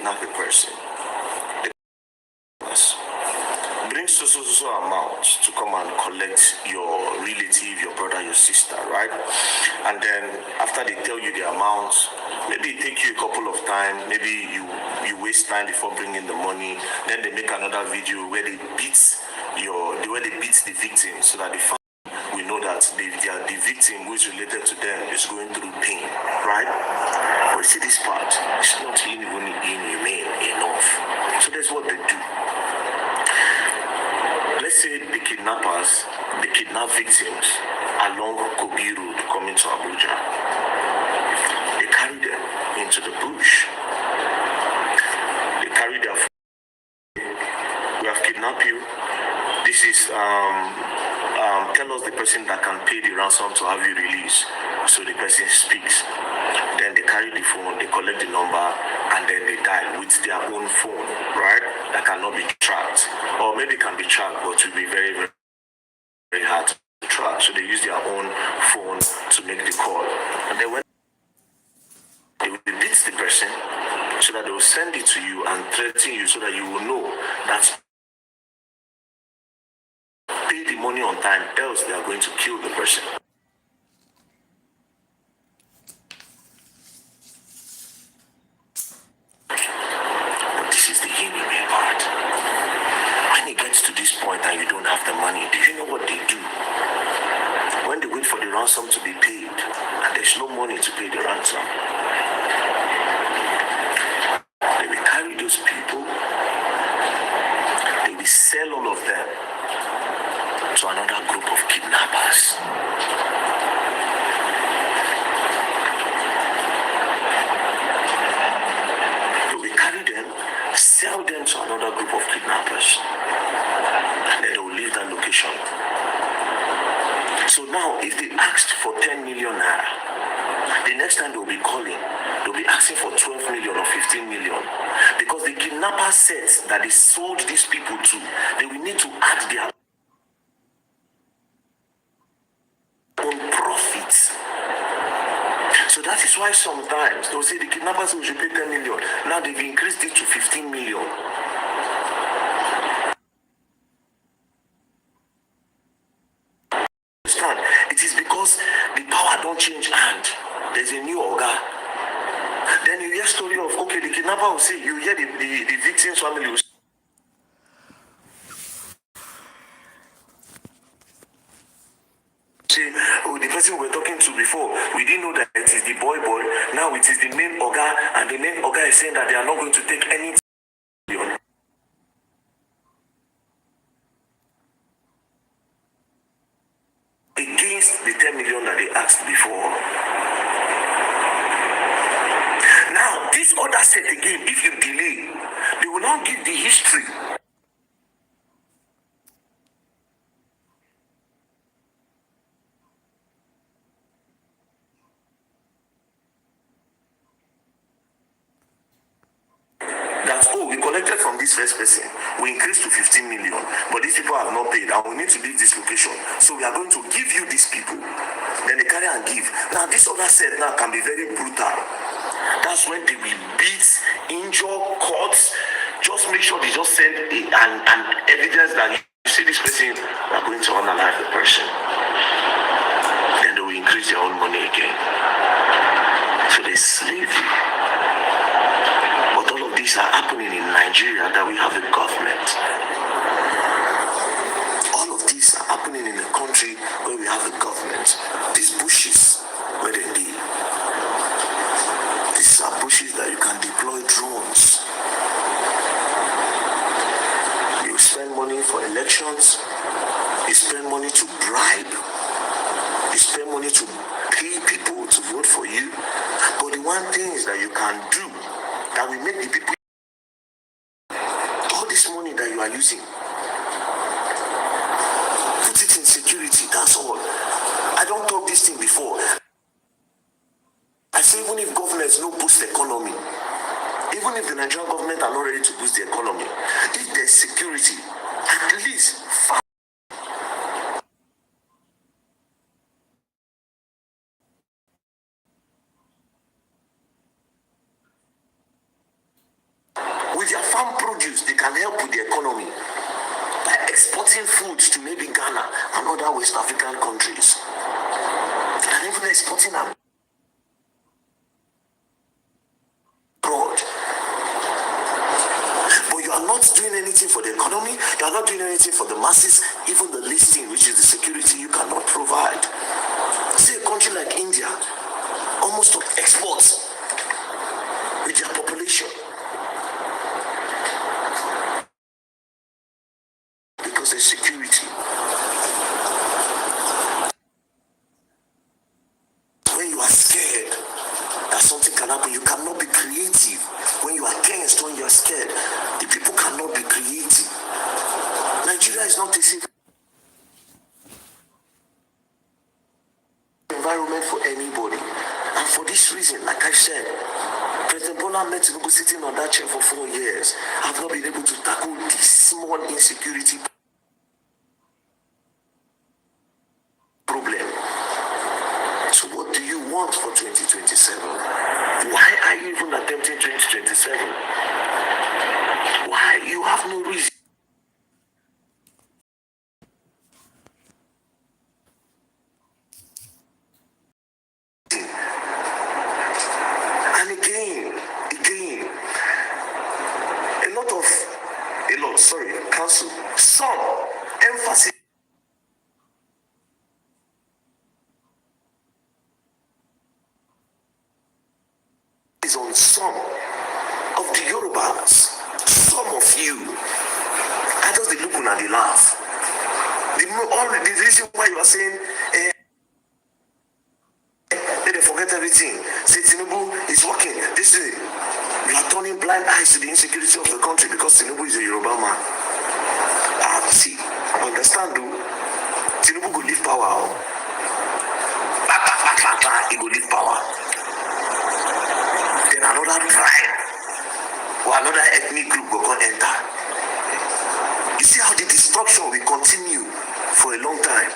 kidnap a person. Bring so amount to come and collect your relative, your brother, your sister, right? And then after they tell you the amount, maybe it take you a couple of times, maybe you waste time before bringing the money. Then they make another video where they beat the victim, so that the family will know that the victim who is related to them is going through pain, right? But you see this part, it's not even inhumane enough. So that's what they do. Let's say the kidnap victims along Kogi Road coming to Abuja. They carry them into the bush. They carry their we have kidnapped you. This is tell us the person that can pay the ransom to have you released. So the person speaks. Then they carry the phone, they collect the number, and then they dial with their own phone, right? That cannot be tracked. Or maybe can be tracked, but will be very, very, very hard to track. So they use their own phone to make the call. And then when they will beat the person, so that they will send it to you and threaten you, so that you will know that pay the money on time, else they are going to kill the person. But this is the inhumane part. When it gets to this point and you don't have the money, do you know what they do? When they wait for the ransom to be paid and there's no money to pay the ransom, they will carry those people, they will sell all of them to another group of kidnappers. They will carry them, sell them to another group of kidnappers, and then they will leave that location. So now, if they asked for 10 million naira, the next time they'll be calling, they'll be asking for 12 million or 15 million. Because the kidnapper sets that they sold these people to, they will need to add their own profits. So that is why sometimes they'll say the kidnappers should pay 10 million. Now they've increased it to 15 million. It is because the power don't change hand. There's a new organ. Then you hear story of, okay, the kidnapper will say, you hear the victim's family will say, oh, the person we were talking to before, we didn't know that it is the boy. Now it is the main organ, and the main organ is saying that they are not going to take any million. Against the 10 million that they asked before. Now, this other set again, if you delay, they will not give the history. That, oh, we collected from this first person, we increased to 15 million, but these people have not paid, and we need to leave this location. So we are going to give you these people. Then they carry and give. Now, this other set now can be very brutal. That's when they will beat, injure, cut. Just make sure they just send an evidence that you see this person, we are going to unalive the person. Then they will increase their own money again. So they slave you. But all of these are happening in Nigeria that we have a government. All of these are happening in a country where we have a government. These bushes where they live. These are bushes that you can deploy drones. You spend money for elections. You spend money to bribe. You spend money to pay people to vote for you. But the one thing is that you can do that will make the people, all this money that you are using, put it in security, that's all. I don't talk this thing before. I say even if governments no boost the economy, even if the Nigerian government are not ready to boost the economy, if there's security, at least With their farm produce, they can help with the economy by exporting foods to maybe Ghana and other West African countries. And even exporting abroad. But you are not doing anything for the economy, you are not doing anything for the masses, even the least thing, which is the security, you cannot provide. See a country like India, almost exports with their population. Because there's security. When you are scared that something can happen, you cannot be creative. When you are tensed, when you are scared, the people cannot be creative. Nigeria is not a safe environment for anybody. And for this reason, like I said, President Bola Ahmed Tinubu sitting on that chair for 4 years, have not been able to tackle this small insecurity problem. So what do you want for 2027? Why are you even attempting 2027? Why? You have no reason. And again, council, some emphasis is on some of the Yorubas, some of you. I just look and they laugh. The reason why you are saying they forget everything. Say Tinubu is working. This is you are turning blind eyes to the insecurity of the country because Tinubu is a Yoruba man. See, understand though. Tinubu go leave power. He go leave power. Then another tribe or another ethnic group go come enter. You see how the destruction will continue for a long time.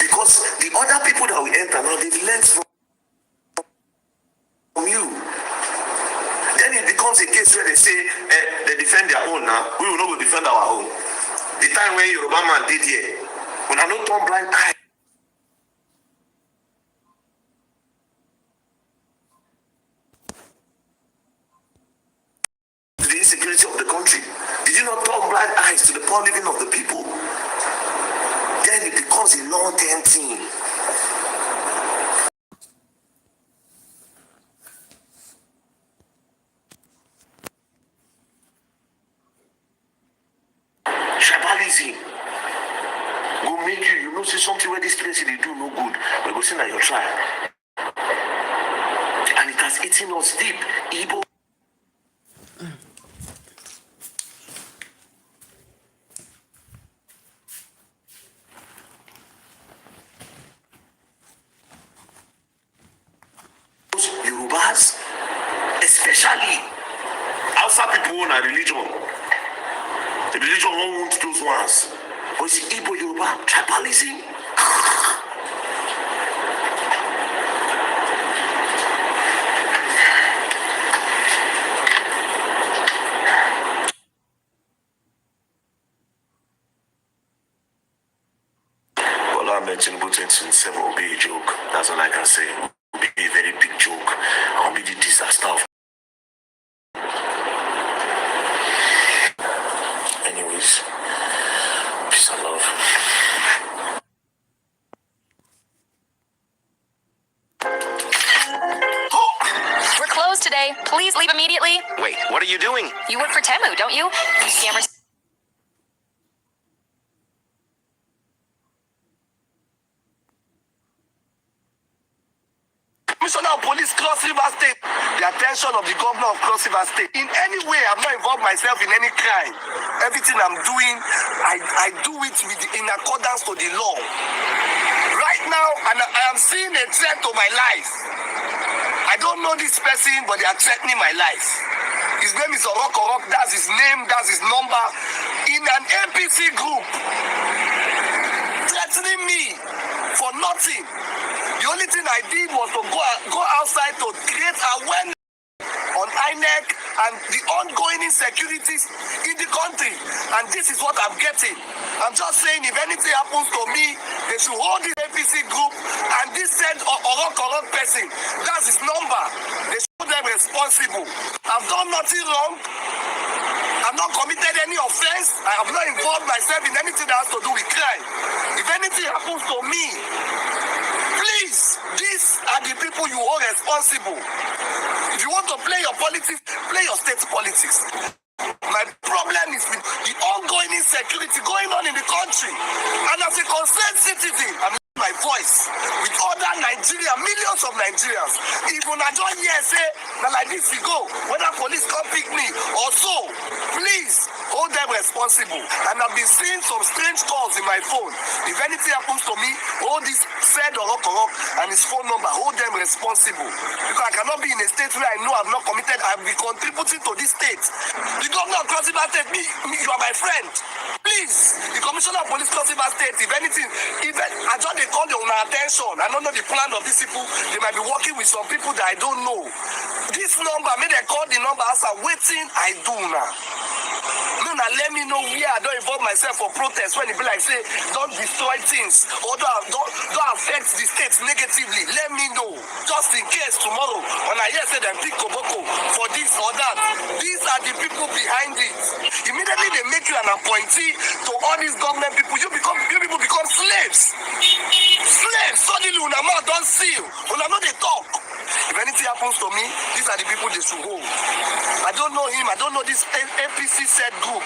Because the other people that will enter now, they've learned from you. Then it becomes a case where they say they defend their own now. We will not go defend our own. The time when Yoruba man did here, when I don't turn blind eye. To the insecurity of the country. Did you not turn blind eyes to the poor living of the people? Then it becomes a long-term thing. Tribalism go make you know say something where this place they do no good, but go see na your tribe. And it has eaten us deep. Igbo. Yorubas, especially outside people own a religion. The religion won't want those ones. But it's Igbo Yoruba tribalism. Well, I mentioned Tinubu 2027 will be a joke. That's all I can say. It will be a very big joke. It will be the disaster of peace and love. We're closed today. Please leave immediately. Wait, what are you doing? You work for Temu, don't you? You scammers. Commissioner of Police, Cross River State. The attention of the governor of Cross River State. In any way, I'm not involved myself in any crime. Everything I'm doing, I do it in accordance to the law. Right now, and I am seeing a threat to my life. I don't know this person, but they are threatening my life. His name is Orok. That's his name, that's his number. In an APC group. Threatening me for nothing. The only thing I did was to go outside to create awareness on INEC and the ongoing insecurities in the country. And this is what I'm getting. I'm just saying, if anything happens to me, they should hold this APC group and this said corrupt person. That's his number. They should hold them responsible. I've done nothing wrong. I've not committed any offense. I have not involved myself in anything that has to do with crime. If anything happens to me, please, these are the people you hold responsible. If you want to play your politics, play your state politics. My problem is with the ongoing insecurity going on in the country. And as a concerned citizen, I'm using my voice with other Nigerians, millions of Nigerians. Even I don't hear say, now like this we go, whether police come pick me or so, please hold them responsible. And I've been seeing some strange calls in my phone. If anything happens to me, hold this said or corrupt and his phone number, hold them responsible. Because I cannot be in a state where I know I've not committed, I've been contributing to this state. The governor of Cross River State, you are my friend. Please, the commissioner of police Cross River State, if anything, I just they call your attention. I don't know the plan of these people. They might be working with some people that I don't know. This number, may they call the number as I'm waiting, I do now. No, now let me know where I don't involve myself for protest when it be like say don't destroy things or don't affect the state negatively. Let me know. Just in case tomorrow when I hear say them pick Koboko for this or that. These are the people behind it. Immediately they make you an appointee to all these government people. You people become slaves. Slaves. Suddenly una mouth don't seal. Una know they talk. If anything happens to me, these are the people they should hold. I don't know him. I don't know this APC said group.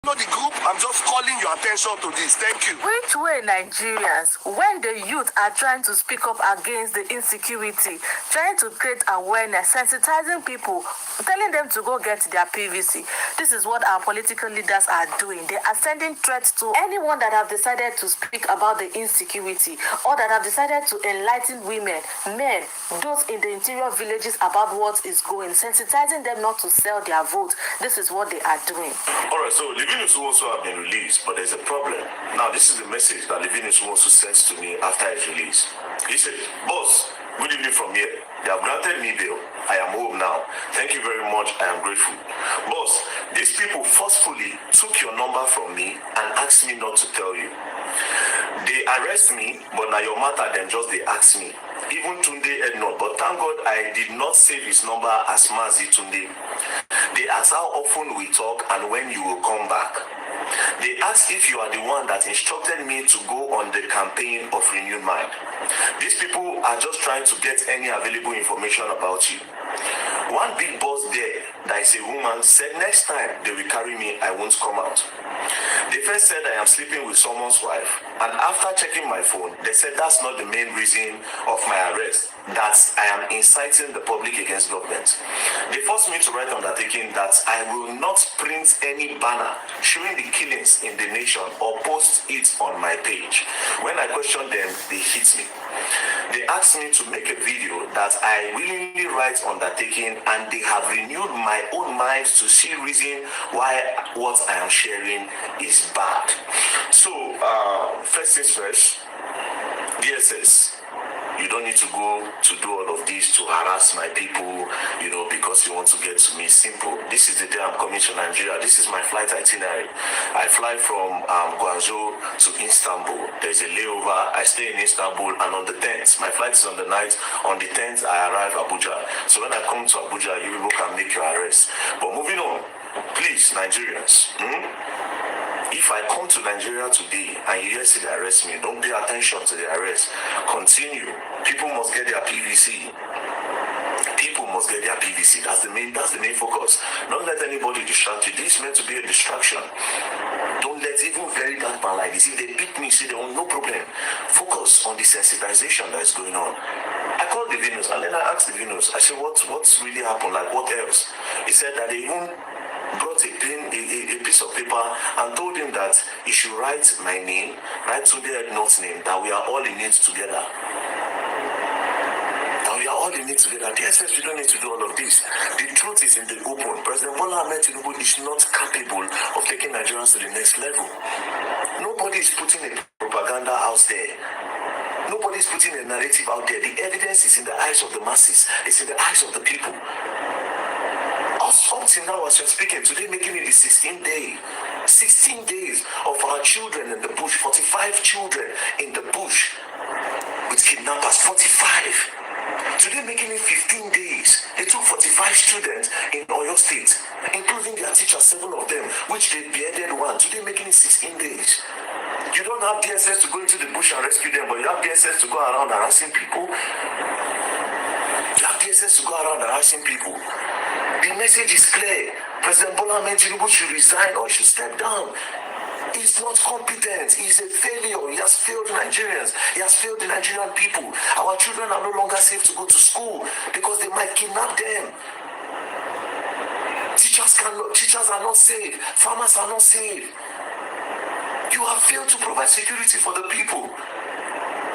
I don't know the group. I'm just calling your attention to this. Thank you. Which way Nigerians, when the youth are trying to speak up against the insecurity, trying to create awareness, sensitizing people, telling them to go get their PVC. This is what our political leaders are doing. They are sending threats to anyone that have decided to speak about the insecurity or that have decided to enlighten women, men, those in the interior villages about what is going, sensitizing them not to sell their vote. This is what they are doing. All right, so Livinus also have been released, but there's a problem. Now, this is the message that Livinus also sends to me after his release. He said, "Boss, good evening from here. They have granted me bail. I am home now. Thank you very much. I am grateful. Boss, these people forcefully took your number from me and asked me not to tell you. They arrest me, but now your matter then just they ask me. Even Tunde Ednor, but thank God I did not save his number as Mazi Tunde. They ask how often we talk and when you will come back. They ask if you are the one that instructed me to go on the campaign of Renewed Mind. These people are just trying to get any available information about you. One big boss there, that is a woman, said next time they will carry me, I won't come out. They first said I am sleeping with someone's wife, and after checking my phone, they said that's not the main reason of my arrest, that I am inciting the public against government. They forced me to write undertaking that I will not print any banner showing the killings in the nation or post it on my page. When I questioned them, they hit me. They asked me to make a video that I willingly write undertaking, and they have renewed my own mind to see reason why what I am sharing is bad. So, first things first, DSS. You don't need to go to do all of this to harass my people, because you want to get to me. Simple. This is the day I'm coming to Nigeria. This is my flight itinerary. I fly from Guangzhou to Istanbul. There's a layover. I stay in Istanbul, and on the 10th, my flight is on the night. On the 10th, I arrive Abuja. So when I come to Abuja, you people can make your arrest. But moving on, please, Nigerians. If I come to Nigeria today and you see they arrest me, don't pay attention to the arrest. Continue. People must get their PVC. People must get their PVC. That's the main focus. Don't let anybody distract you. This is meant to be a distraction. Don't let even very dark man like this. If they beat me, say they want no problem. Focus on the sensitization that is going on. I called the Venus and then I asked the Venus, I said, what's really happened? Like what else? He said that they even brought a piece of paper and told him that he should write my name, write Tunde Ednor's name, that we are all in it together. That we are all in it together. DSS, we don't need to do all of this. The truth is in the open. President Bola Ahmed Tinubu is not capable of taking Nigerians to the next level. Nobody is putting a propaganda out there. Nobody is putting a narrative out there. The evidence is in the eyes of the masses. It's in the eyes of the people. Up till now as you're speaking, today making it the 16th day. 16 days of our children in the bush, 45 children in the bush with kidnappers, 45. Today making it 15 days. They took 45 students in Oyo State, including their teachers, 7 of them, which they beheaded one. Today making it 16 days. You don't have DSS to go into the bush and rescue them, but you have DSS to go around harassing people. You have DSS to go around harassing people. The message is clear. President Bola Ahmed Tinubu should resign or should step down. He's not competent. He's a failure. He has failed Nigerians. He has failed the Nigerian people. Our children are no longer safe to go to school because they might kidnap them. Teachers are not safe. Farmers are not safe. You have failed to provide security for the people.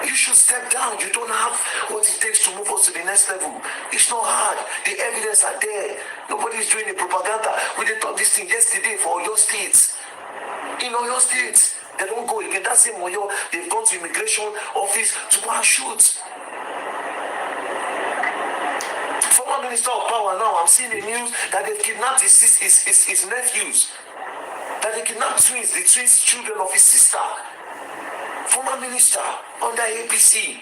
You should step down. You don't have what it takes to move us to the next level. It's not hard. The evidence are there. Nobody is doing the propaganda. We did talk this thing yesterday for Oyo State. In Oyo State, they don't go again. That same Oyo, they've gone to immigration office to go and shoot. Former Minister of Power now, I'm seeing the news that they've kidnapped his nephews. That they kidnapped twins, the twins children of his sister. Former minister under APC.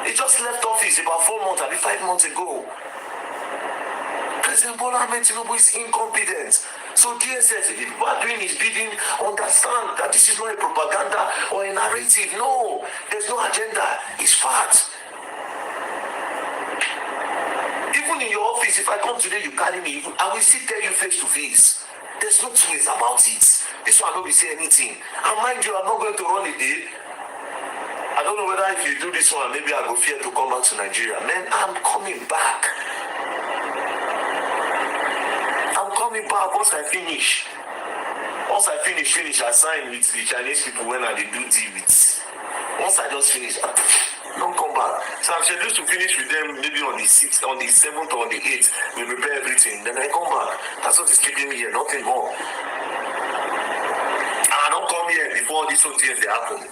He just left office about 4 months, maybe 5 months ago. President Bola Ahmed Tinubu is incompetent. So DSS, if people are doing his bidding, understand that this is not a propaganda or a narrative. No, there's no agenda. It's fact. Even in your office, if I come today, you carry me, I will still tell you face to face. There's no two ways about it. This one, I don't be say anything. And mind you, I'm not going to run a day. I don't know whether if you do this one, maybe I go fear to come back to Nigeria. Man, I'm coming back. I'm coming back once I finish. Once I finish, I sign with the Chinese people when I do deal with. Once I just finish, don't come back. So I'm scheduled to finish with them maybe on the 6th, on the 7th or on the 8th. We prepare everything. Then I come back. That's what is keeping me here, nothing more. And I don't come here before these whole things they happen.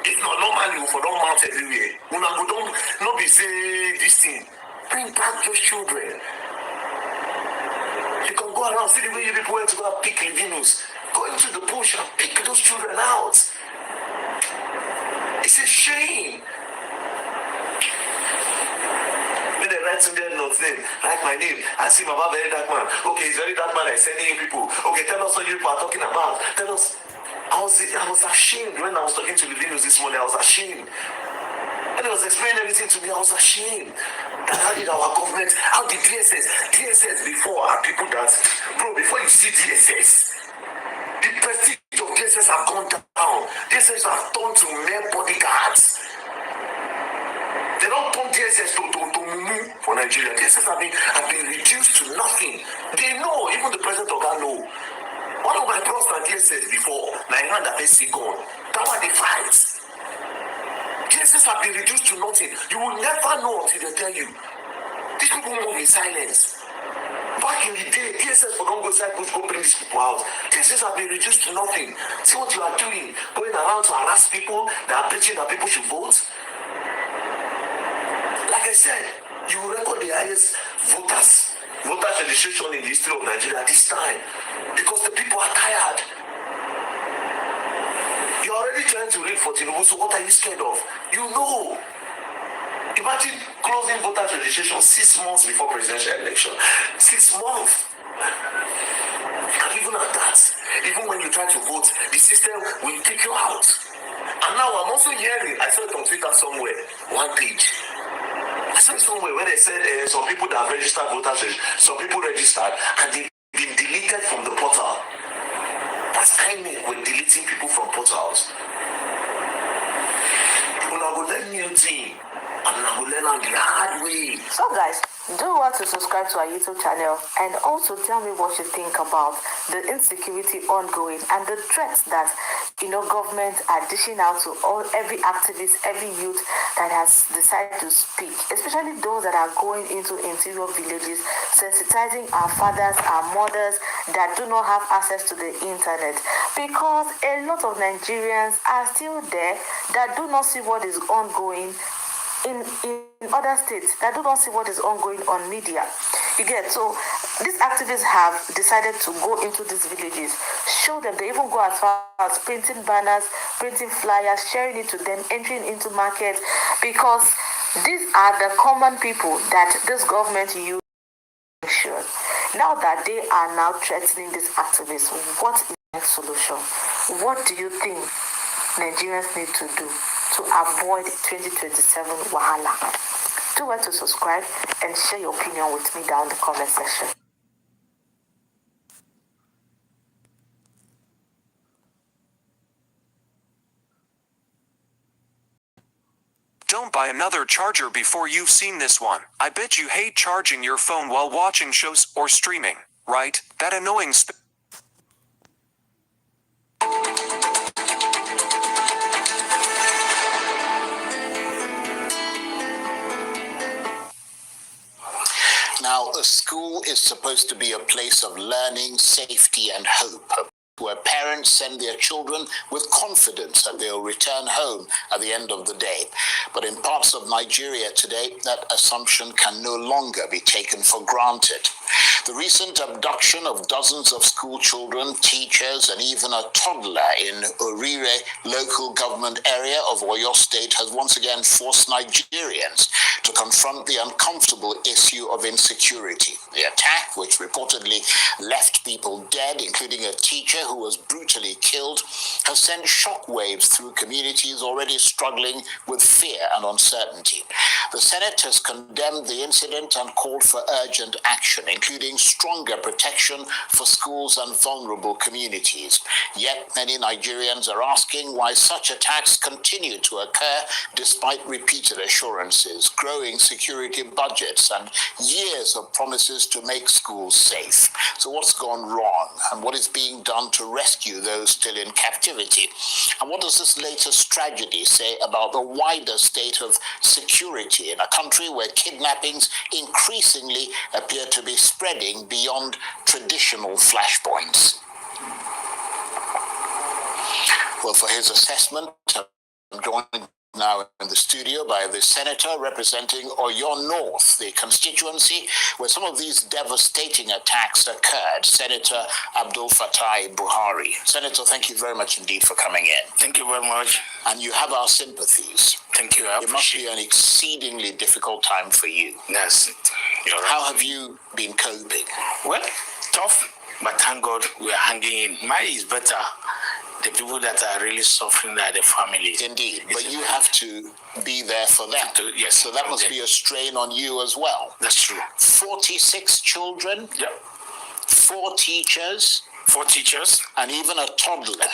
If not, normally for don't mount everywhere. When I go don't not be say this thing. Bring back those children. You can go around, see the way you people went to go and pick Livinus. Go into the bush and pick those children out. It's a shame. When they write to them nothing, like my name, I see my very dark man. Okay, it's very dark man, I'm sending you people. Okay, tell us what you people are talking about. Tell us. I was ashamed when I was talking to Livinus this morning. I was ashamed. And he was explaining everything to me. I was ashamed. That how did our government, how did DSS before are people that, bro, before you see DSS, the prestige of DSS have gone down. DSS have turned to mere bodyguards. They don't turn DSS to mumu for Nigeria. DSS have been reduced to nothing. They know, even the president of that know. One of my bros and DSS before, my hand that is gone. That was the fights. DSS have been reduced to nothing. You will never know until they tell you. These people move in silence. Back in the day, DSS for don't go cycles, go bring these people out. DSS have been reduced to nothing. See what you are doing, going around to harass people that are preaching that people should vote. Like I said, you will record the highest voter registration in the history of Nigeria at this time because the people are tired. You're already trying to read for Tinubu, so what are you scared of? You know. Imagine closing voter registration 6 months before presidential election. 6 months. And even at that, even when you try to vote, the system will kick you out. And now I'm also hearing, I saw it on Twitter somewhere, one page. I saw it somewhere where they said some people that have registered voters, some people registered and they've been deleted from the portal. That's INEC with deleting people from portals. People are going to learn new thing and I will learn on the hard way. So guys, do want to subscribe to our YouTube channel and also tell me what you think about the insecurity ongoing and the threats that government are dishing out to every activist, every youth that has decided to speak, especially those that are going into interior villages, sensitizing our fathers, our mothers that do not have access to the internet, because a lot of Nigerians are still there that do not see what is ongoing in other states, that do not see what is ongoing on media. You get, so These activists have decided to go into these villages, show them. They even go as far as printing banners, printing flyers, sharing it to them, entering into markets, because these are the common people that this government used. Now that they are now threatening these activists, what is the next solution? What do you think Nigerians need to do to avoid 2027 wahala? Do well to subscribe and share your opinion with me down in the comment section. Don't buy another charger before you've seen this one. I bet you hate charging your phone while watching shows or streaming, right? That annoying Now, a school is supposed to be a place of learning, safety, and hope, where parents send their children with confidence that they'll return home at the end of the day. But in parts of Nigeria today, that assumption can no longer be taken for granted. The recent abduction of dozens of school children, teachers, and even a toddler in Orire local government area of Oyo State has once again forced Nigerians to confront the uncomfortable issue of insecurity. The attack, which reportedly left people dead, including a teacher who was brutally killed, has sent shockwaves through communities already struggling with fear and uncertainty. The Senate has condemned the incident and called for urgent action, including stronger protection for schools and vulnerable communities. Yet many Nigerians are asking why such attacks continue to occur despite repeated assurances, growing security budgets, and years of promises to make schools safe. So what's gone wrong, and what is being done to rescue those still in captivity? And what does this latest tragedy say about the wider state of security in a country where kidnappings increasingly appear to be spreading beyond traditional flashpoints? Well, for his assessment, I'm joined now in the studio by the senator representing Oyo North, the constituency where some of these devastating attacks occurred, Senator Abdul Fatai Buhari. Senator, thank you very much indeed for coming in. Thank you very much. And you have our sympathies. Thank you. It must be an exceedingly difficult time for you. Yes, you're right. How have you been coping? Well, tough, but thank God we are hanging in. Mine is better. The people that are really suffering are the families. Indeed, but you have to be there for them. Yes. So that must be a strain on you as well. That's true. 46 children, Yeah. 4 teachers, 4 teachers, and even a toddler.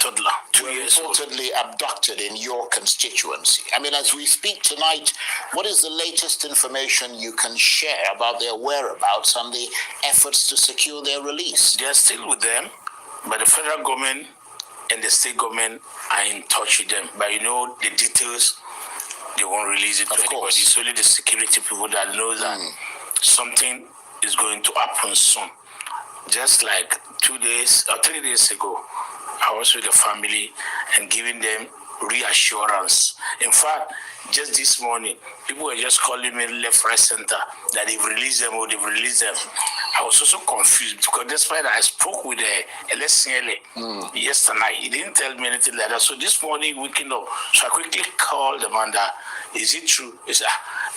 2 were years old. reportedly abducted in your constituency. I mean, as we speak tonight, what is the latest information you can share about their whereabouts and the efforts to secure their release? They are still with them, but the federal government and the state government are in touch with them. But the details, they won't release it to anybody. It's only the security people that know that something is going to happen soon. Just like 2 days or 3 days ago, I was with the family and giving them reassurance. In fact, just this morning, people were just calling me left, right, center that they've released them or they've released them. I was also confused because despite that I spoke with the LSCLA yesterday, he didn't tell me anything like that. So this morning, waking up, so I quickly called the man that, is it true?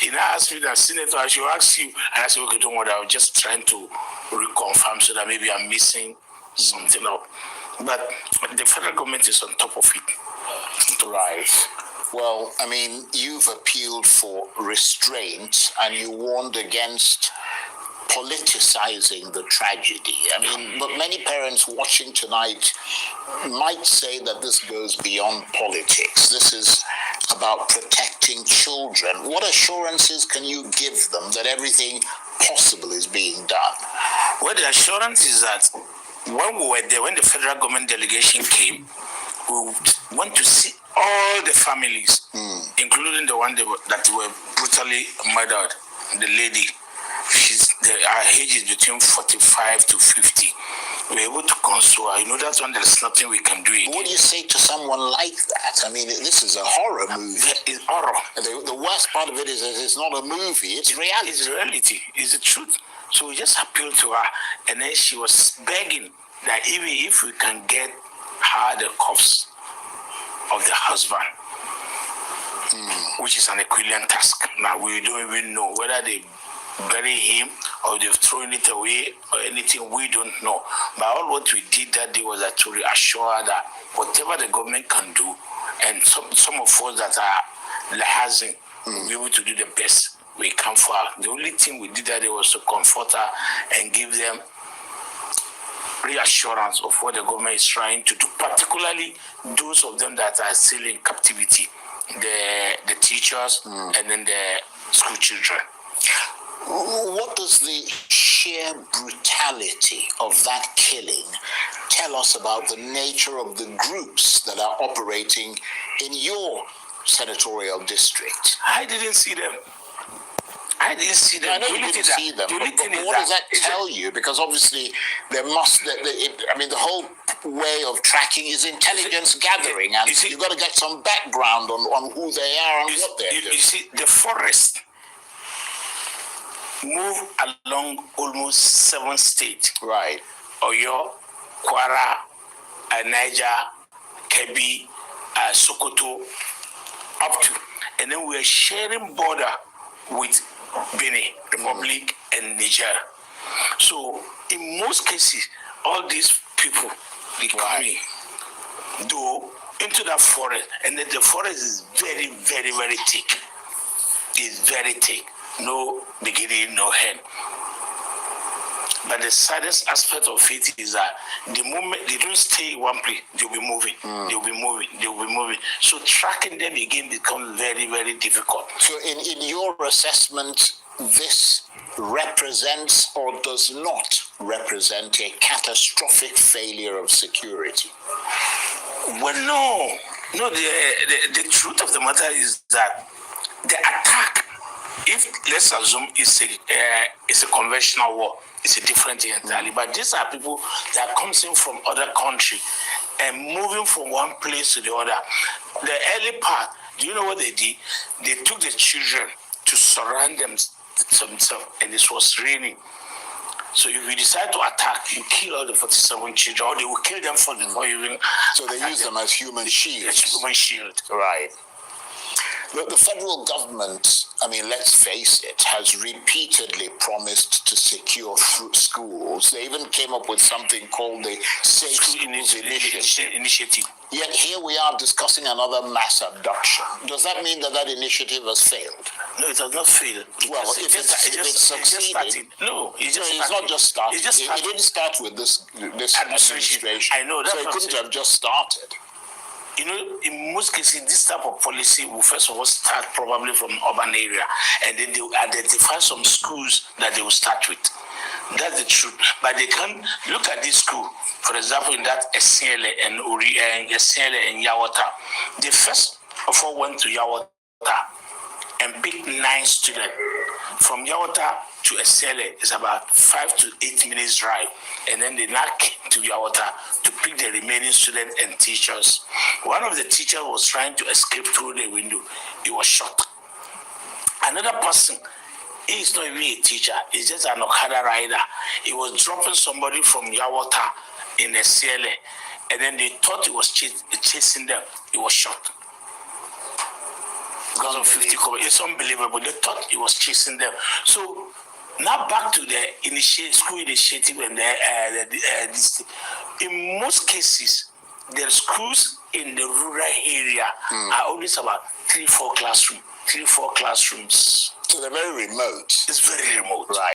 He now asked me that, Senator, I should ask you. And I said, okay, don't worry, I was just trying to reconfirm so that maybe I'm missing something up. But the federal government is on top of it. Right. Well, I mean, you've appealed for restraint and you warned against politicizing the tragedy. I mean, but many parents watching tonight might say that this goes beyond politics. This is about protecting children. What assurances can you give them that everything possible is being done? Well, the assurance is that when we were there, when the federal government delegation came, we went to see all the families, including the one that were brutally murdered. The lady, her age is between 45 to 50. we were able to console her. You know, that's when there's nothing we can do again. What do you say to someone like that? I mean, this is a horror movie. It's horror. The worst part of it is that it's not a movie, it's reality. It's reality. It's the truth. So we just appealed to her, and then she was begging that even if we can get her the corpse of the husband, which is an equivalent task. Now, we don't even know whether they bury him or they've thrown it away or anything. We don't know. But all what we did that day was that to reassure her that whatever the government can do, and some of us that are lahazing will be able to do the best we can for her. The only thing we did that day was to comfort her and give them reassurance of what the government is trying to do, particularly those of them that are still in captivity, the teachers and then the school children. What does the sheer brutality of that killing tell us about the nature of the groups that are operating in your senatorial district? I didn't see them. I didn't see them. I know you didn't see them, but what does that tell you? Because obviously there must, the whole way of tracking is intelligence gathering, and you've got to get some background on who they are and what they're doing. You see, the forest move along almost 7 states. Right. Oyo, Kwara, Niger, Kebbi, Sokoto, up to. And then we're sharing border with Benin Republic and Niger. So in most cases, all these people, they come in, go into that forest, and then the forest is very, very, very thick. It's very thick. No beginning, no end. But the saddest aspect of it is that the moment they don't stay in one place, they'll be moving, they'll be moving. So tracking them again becomes very, very difficult. So in your assessment, this represents or does not represent a catastrophic failure of security? Well, no. The truth of the matter is that the attack, if let's assume it's a conventional war, it's a different thing entirely. But these are people that comes in from other country and moving from one place to the other. The early part, do you know what they did? They took the children to surround themselves, and this was raining. So if you decide to attack, you kill all the 47 children, or they will kill them before you even. So they use them as human shields. Human shield. Right. Look, the federal government, let's face it, has repeatedly promised to secure schools. They even came up with something called the Safe Schools Initiative. Yet here we are discussing another mass abduction. Does that mean that initiative has failed? No, it has not failed. Well, if it's succeeded, it's not just started. It didn't start with this administration. I know. So it couldn't have just started. You know, in most cases, this type of policy will first of all start probably from urban area, and then they will identify some schools that they will start with. That's the truth. But they can look at this school, for example, in that Esiele and Uri and Esiele and Yawata. They first of all went to Yawata and picked 9 students. From Yawata to Esiele is about 5 to 8 minutes drive, and then they now came to Yawata to pick the remaining students and teachers. One of the teachers was trying to escape through the window. He was shot. Another person, he is not even a teacher, he's just an Okada rider. He was dropping somebody from Yawata in Esiele, and then they thought he was chasing them. He was shot. Because of 50 cover. It's unbelievable. They thought he was chasing them. So now back to the school initiative and in most cases, the schools in the rural area are always about 3-4 classrooms. So they're very remote. It's very remote. Right.